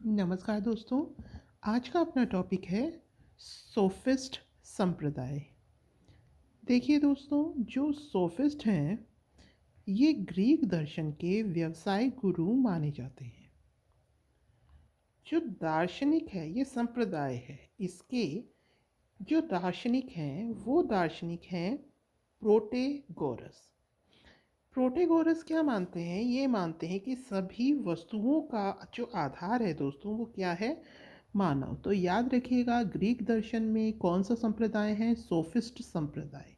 नमस्कार दोस्तों। आज का अपना टॉपिक है सोफिस्ट संप्रदाय। देखिए दोस्तों, जो सोफिस्ट हैं ये ग्रीक दर्शन के व्यवसायिक गुरु माने जाते हैं। जो दार्शनिक है, ये संप्रदाय है, इसके जो दार्शनिक हैं वो दार्शनिक हैं प्रोटेगोरस। प्रोटेगोरस क्या मानते हैं? ये मानते हैं कि सभी वस्तुओं का जो आधार है दोस्तों वो क्या है? मानव। तो याद रखिएगा, ग्रीक दर्शन में कौन सा संप्रदाय है? सोफिस्ट संप्रदाय।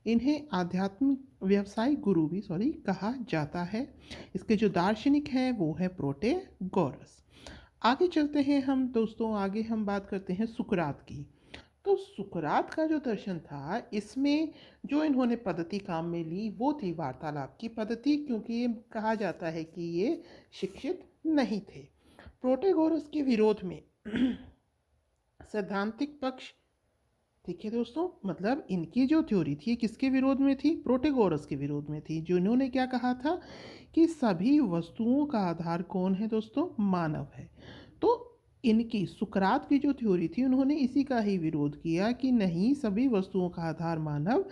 इन्हें आध्यात्मिक व्यवसायिक गुरु भी कहा जाता है। इसके जो दार्शनिक हैं वो है प्रोटेगोरस। आगे चलते हैं हम दोस्तों, आगे हम बात करते हैं सुकरात की। तो सुकरात का जो दर्शन था, इसमें जो इन्होंने पद्धति काम में ली वो थी वार्तालाप की पद्धति, क्योंकि ये कहा जाता है कि ये शिक्षित नहीं थे। प्रोटेगोरस के विरोध में सैद्धांतिक पक्ष, ठीक है दोस्तों, मतलब इनकी जो थ्योरी थी किसके विरोध में थी? प्रोटेगोरस के विरोध में थी। जो इन्होंने क्या कहा था कि सभी वस्तुओं का आधार कौन है दोस्तों? मानव है। तो इनकी सुकरात की जो थ्योरी थी, उन्होंने इसी का ही विरोध किया कि नहीं, सभी वस्तुओं का आधार मानव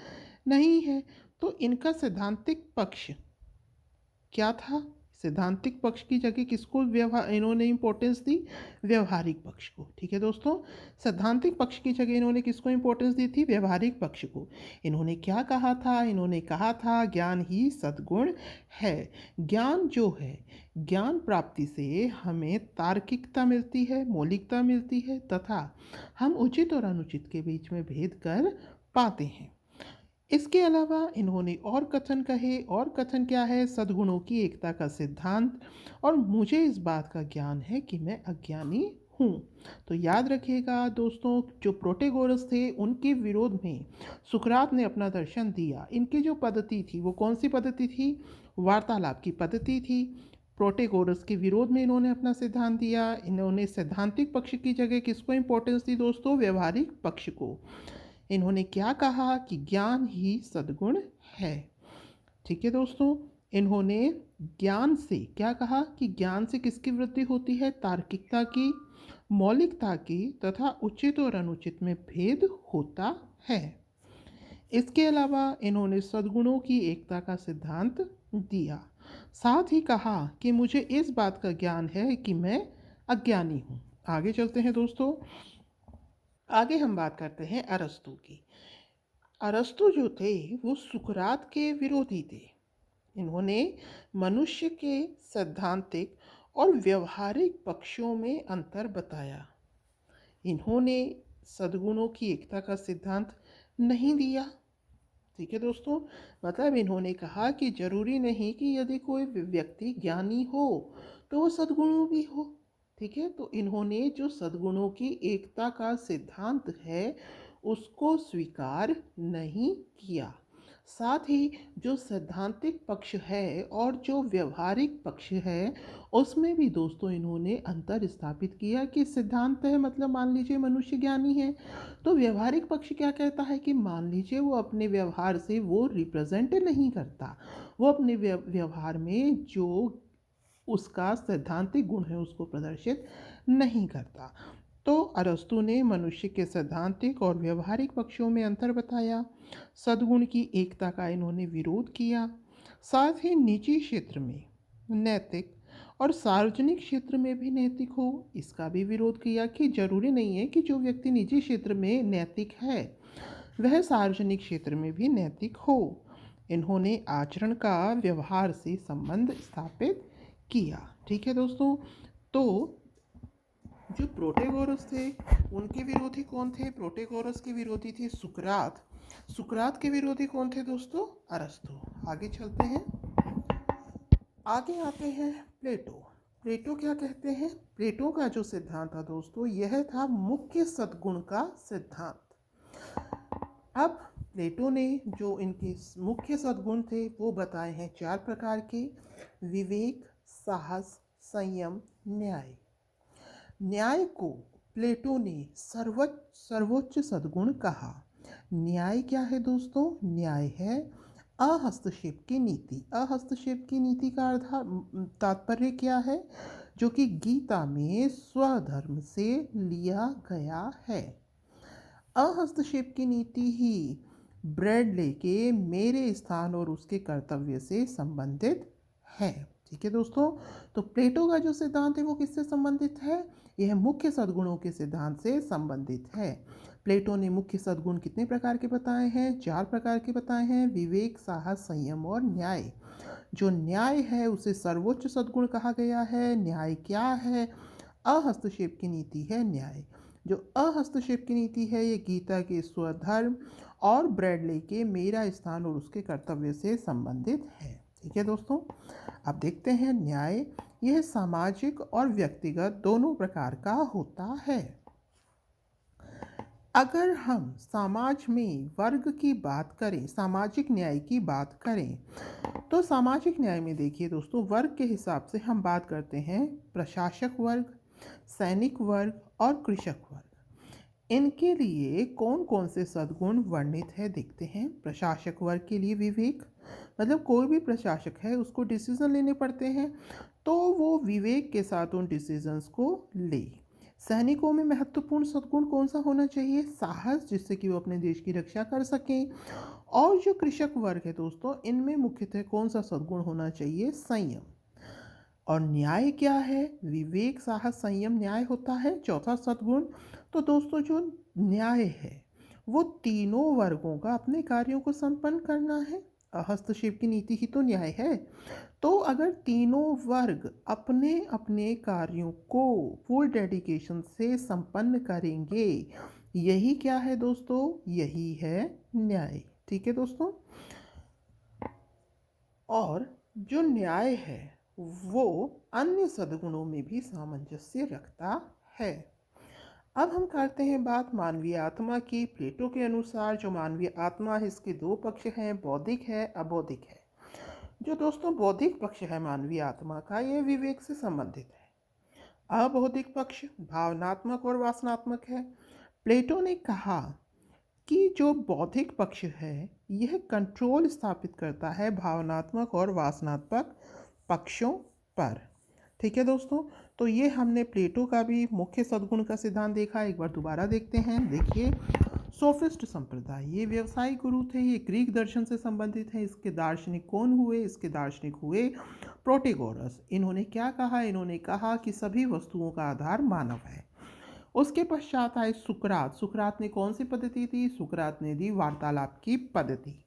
नहीं है। तो इनका सैद्धांतिक पक्ष क्या था? सैद्धांतिक पक्ष की जगह किसको व्यवहार इन्होंने इंपॉर्टेंस दी? व्यवहारिक पक्ष को। ठीक है दोस्तों, सैद्धांतिक पक्ष की जगह इन्होंने किसको इंपॉर्टेंस दी थी? व्यवहारिक पक्ष को। इन्होंने क्या कहा था? इन्होंने कहा था ज्ञान ही सद्गुण है। ज्ञान जो है, ज्ञान प्राप्ति से हमें तार्किकता मिलती है, मौलिकता मिलती है, तथा हम उचित और अनुचित के बीच में भेद कर पाते हैं। इसके अलावा इन्होंने और कथन कहे, और कथन क्या है? सद्गुणों की एकता का सिद्धांत, और मुझे इस बात का ज्ञान है कि मैं अज्ञानी हूँ। तो याद रखिएगा दोस्तों, जो प्रोटेगोरस थे उनके विरोध में सुकरात ने अपना दर्शन दिया। इनकी जो पद्धति थी वो कौन सी पद्धति थी? वार्तालाप की पद्धति थी। प्रोटेगोरस के विरोध में इन्होंने अपना सिद्धांत दिया। इन्होंने सैद्धांतिक पक्ष की जगह किसको इंपॉर्टेंस दी दोस्तों? व्यवहारिक पक्ष को। इन्होंने क्या कहा कि ज्ञान ही सद्गुण है। ठीक है दोस्तों, इन्होंने ज्ञान से क्या कहा कि ज्ञान से किसकी वृद्धि होती है? तार्किकता की, मौलिकता की, तथा उचित और अनुचित में भेद होता है। इसके अलावा इन्होंने सद्गुणों की एकता का सिद्धांत दिया। साथ ही कहा कि मुझे इस बात का ज्ञान है कि मैं अज्ञानी हूँ। आगे चलते हैं दोस्तों, आगे हम बात करते हैं अरस्तु की। अरस्तु जो थे वो सुकरात के विरोधी थे। इन्होंने मनुष्य के सैद्धांतिक और व्यवहारिक पक्षों में अंतर बताया। इन्होंने सद्गुणों की एकता का सिद्धांत नहीं दिया। ठीक है दोस्तों, मतलब इन्होंने कहा कि जरूरी नहीं कि यदि कोई व्यक्ति ज्ञानी हो तो वो सद्गुणों भी हो। ठीक है, तो इन्होंने जो सद्गुणों की एकता का सिद्धांत है उसको स्वीकार नहीं किया। साथ ही जो सैद्धांतिक पक्ष है और जो व्यवहारिक पक्ष है उसमें भी दोस्तों इन्होंने अंतर स्थापित किया कि सिद्धांत है मतलब मान लीजिए मनुष्य ज्ञानी है, तो व्यवहारिक पक्ष क्या कहता है कि मान लीजिए वो अपने व्यवहार से वो रिप्रेजेंट नहीं करता, वो अपने व्यवहार में जो उसका सैद्धांतिक गुण है उसको प्रदर्शित नहीं करता। तो अरस्तु ने मनुष्य के सैद्धांतिक और व्यवहारिक पक्षों में अंतर बताया। सद्गुण की एकता का इन्होंने विरोध किया। साथ ही निजी क्षेत्र में नैतिक और सार्वजनिक क्षेत्र में भी नैतिक हो, इसका भी विरोध किया कि जरूरी नहीं है कि जो व्यक्ति निजी क्षेत्र में नैतिक है वह सार्वजनिक क्षेत्र में भी नैतिक हो। इन्होंने आचरण का व्यवहार से संबंध स्थापित किया। ठीक है दोस्तों, तो जो प्रोटेगोरस थे उनके विरोधी कौन थे? प्रोटेगोरस के विरोधी थे सुकरात। सुकरात के विरोधी कौन थे दोस्तों? अरस्तु। आगे चलते हैं, आगे आते हैं प्लेटो। प्लेटो क्या कहते हैं? प्लेटो का जो सिद्धांत था दोस्तों यह था मुख्य सद्गुण का सिद्धांत। अब प्लेटो ने जो इनके मुख्य सद्गुण थे वो बताए हैं 4 प्रकार के: विवेक, साहस, संयम, न्याय। न्याय को प्लेटो ने सर्वोच्च सद्गुण कहा। न्याय क्या है दोस्तों? न्याय है अहस्तक्षेप की नीति। अहस्तक्षेप की नीति का तात्पर्य क्या है? जो कि गीता में स्वधर्म से लिया गया है। अहस्तक्षेप की नीति ही ब्रेड लेके मेरे स्थान और उसके कर्तव्य से संबंधित है। ठीक है दोस्तों, तो प्लेटो का जो सिद्धांत है वो किससे संबंधित है? यह मुख्य सद्गुणों के सिद्धांत से संबंधित है। प्लेटो ने मुख्य सद्गुण कितने प्रकार के बताए हैं? 4 प्रकार के बताए हैं: विवेक, साहस, संयम और न्याय। जो न्याय है उसे सर्वोच्च सद्गुण कहा गया है। न्याय क्या है? अहस्तक्षेप की नीति है न्याय। जो अहस्तक्षेप की नीति है ये गीता के स्वधर्म और ब्रैडले के मेरा स्थान और उसके कर्तव्य से संबंधित है। ठीक है दोस्तों, अब देखते हैं न्याय। यह सामाजिक और व्यक्तिगत दोनों प्रकार का होता है। अगर हम समाज में वर्ग की बात करें, सामाजिक न्याय की बात करें, तो सामाजिक न्याय में देखिए दोस्तों, वर्ग के हिसाब से हम बात करते हैं प्रशासक वर्ग, सैनिक वर्ग और कृषक वर्ग। इनके लिए कौन कौन से सद्गुण वर्णित है देखते हैं। प्रशासक वर्ग के लिए विवेक, मतलब कोई भी प्रशासक है उसको डिसीजन लेने पड़ते हैं तो वो विवेक के साथ उन डिसीजंस को ले। सैनिकों में महत्वपूर्ण सद्गुण कौन सा होना चाहिए? साहस, जिससे कि वो अपने देश की रक्षा कर सकें। और जो कृषक वर्ग है दोस्तों, इनमें मुख्यतः कौन सा सद्गुण होना चाहिए? संयम। और न्याय क्या है? विवेक, साहस, संयम, न्याय होता है चौथा सद्गुण। तो दोस्तों जो न्याय है वो तीनों वर्गों का अपने कार्यों को संपन्न करना है। हस्तक्षेप की नीति ही तो न्याय है। तो अगर तीनों वर्ग अपने अपने कार्यों को फुल डेडिकेशन से संपन्न करेंगे, यही क्या है दोस्तों? यही है न्याय। ठीक है दोस्तों, और जो न्याय है वो अन्य सद्गुणों में भी सामंजस्य रखता है। अब हम करते हैं बात मानवीय आत्मा की। प्लेटो के अनुसार जो मानवीय आत्मा है इसके दो पक्ष हैं, बौद्धिक है, अबौद्धिक है। जो दोस्तों बौद्धिक पक्ष है मानवीय आत्मा का, यह विवेक से संबंधित है। अबौद्धिक पक्ष भावनात्मक और वासनात्मक है। प्लेटो ने कहा कि जो बौद्धिक पक्ष है यह कंट्रोल स्थापित करता है भावनात्मक और वासनात्मक पक्षों पर। ठीक है दोस्तों, तो ये हमने प्लेटो का भी मुख्य सद्गुण का सिद्धांत देखा। एक बार दोबारा देखते हैं। देखिए, सोफिस्ट संप्रदाय, ये व्यवसायिक गुरु थे, ये ग्रीक दर्शन से संबंधित है। इसके दार्शनिक कौन हुए? इसके दार्शनिक हुए प्रोटेगोरस। इन्होंने क्या कहा? इन्होंने कहा कि सभी वस्तुओं का आधार मानव है। उसके पश्चात आए सुकरात। सुकरात ने कौन सी पद्धति दी? सुकरात ने दी वार्तालाप की पद्धति।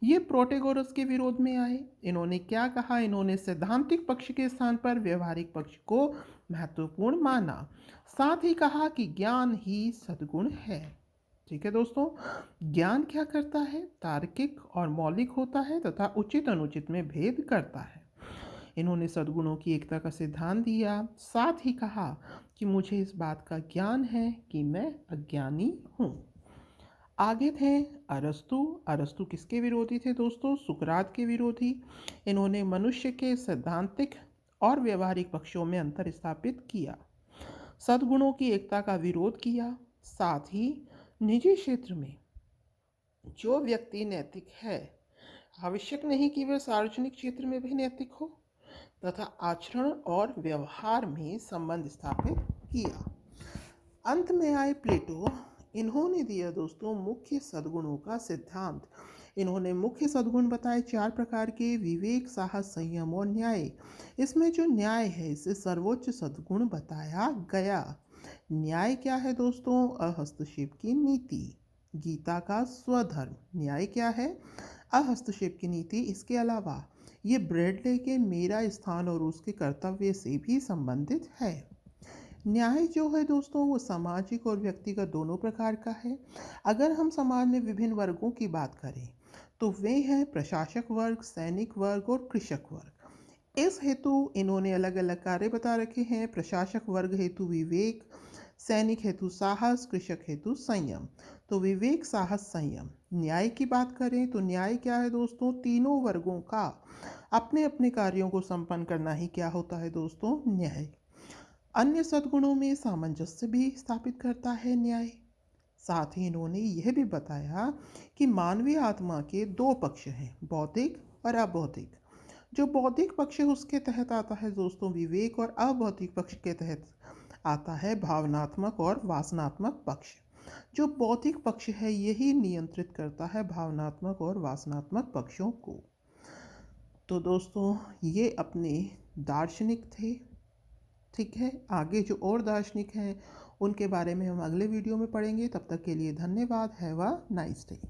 ये प्रोटेगोरस के विरोध में आए। इन्होंने क्या कहा? इन्होंने सैद्धांतिक पक्ष के स्थान पर व्यवहारिक पक्ष को महत्वपूर्ण माना। साथ ही कहा कि ज्ञान ही सद्गुण है। ठीक है दोस्तों, ज्ञान क्या करता है? तार्किक और मौलिक होता है तथा उचित अनुचित में भेद करता है। इन्होंने सद्गुणों की एकता का सिद्धांत दिया। साथ ही कहा कि मुझे इस बात का ज्ञान है कि मैं अज्ञानी हूँ। आगे थे अरस्तु। अरस्तु किसके विरोधी थे दोस्तों? सुकरात के विरोधी। इन्होंने मनुष्य के सैद्धांतिक और व्यवहारिक पक्षों में अंतर स्थापित किया, सद्गुणों की एकता का विरोध किया। साथ ही निजी क्षेत्र में जो व्यक्ति नैतिक है, आवश्यक नहीं कि वह सार्वजनिक क्षेत्र में भी नैतिक हो, तथा आचरण और व्यवहार में संबंध स्थापित किया। अंत में आए प्लेटो। इन्होंने दिया दोस्तों मुख्य सद्गुणों का सिद्धांत। इन्होंने मुख्य सद्गुण बताए 4 प्रकार के: विवेक, साहस, संयम और न्याय। इसमें जो न्याय है इसे सर्वोच्च सद्गुण बताया गया। न्याय क्या है दोस्तों? अहस्तक्षेप की नीति। गीता का स्वधर्म। न्याय क्या है? अहस्तक्षेप की नीति। इसके अलावा ये ब्रेडले के मेरा स्थान और उसके कर्तव्य से भी संबंधित है। न्याय जो है दोस्तों वो सामाजिक और व्यक्तिगत दोनों प्रकार का है। अगर हम समाज में विभिन्न वर्गों की बात करें तो वे हैं प्रशासक वर्ग, सैनिक वर्ग और कृषक वर्ग। इस हेतु इन्होंने अलग अलग कार्य बता रखे हैं। प्रशासक वर्ग हेतु विवेक, सैनिक हेतु साहस, कृषक हेतु संयम। तो विवेक, साहस, संयम। न्याय की बात करें तो न्याय क्या है दोस्तों? तीनों वर्गों का अपने अपने कार्यों को संपन्न करना ही क्या होता है दोस्तों? न्याय। अन्य सद्गुणों में सामंजस्य भी स्थापित करता है न्याय। साथ ही इन्होंने यह भी बताया कि मानवीय आत्मा के दो पक्ष हैं, बौद्धिक और अबौद्धिक। जो बौद्धिक पक्ष है उसके तहत आता है दोस्तों विवेक, और अबौद्धिक पक्ष के तहत आता है भावनात्मक और वासनात्मक पक्ष। जो बौद्धिक पक्ष है यही नियंत्रित करता है भावनात्मक और वासनात्मक पक्षों को। तो दोस्तों ये अपने दार्शनिक थे। ठीक है, आगे जो और दार्शनिक हैं उनके बारे में हम अगले वीडियो में पढ़ेंगे। तब तक के लिए धन्यवाद। Have a nice day.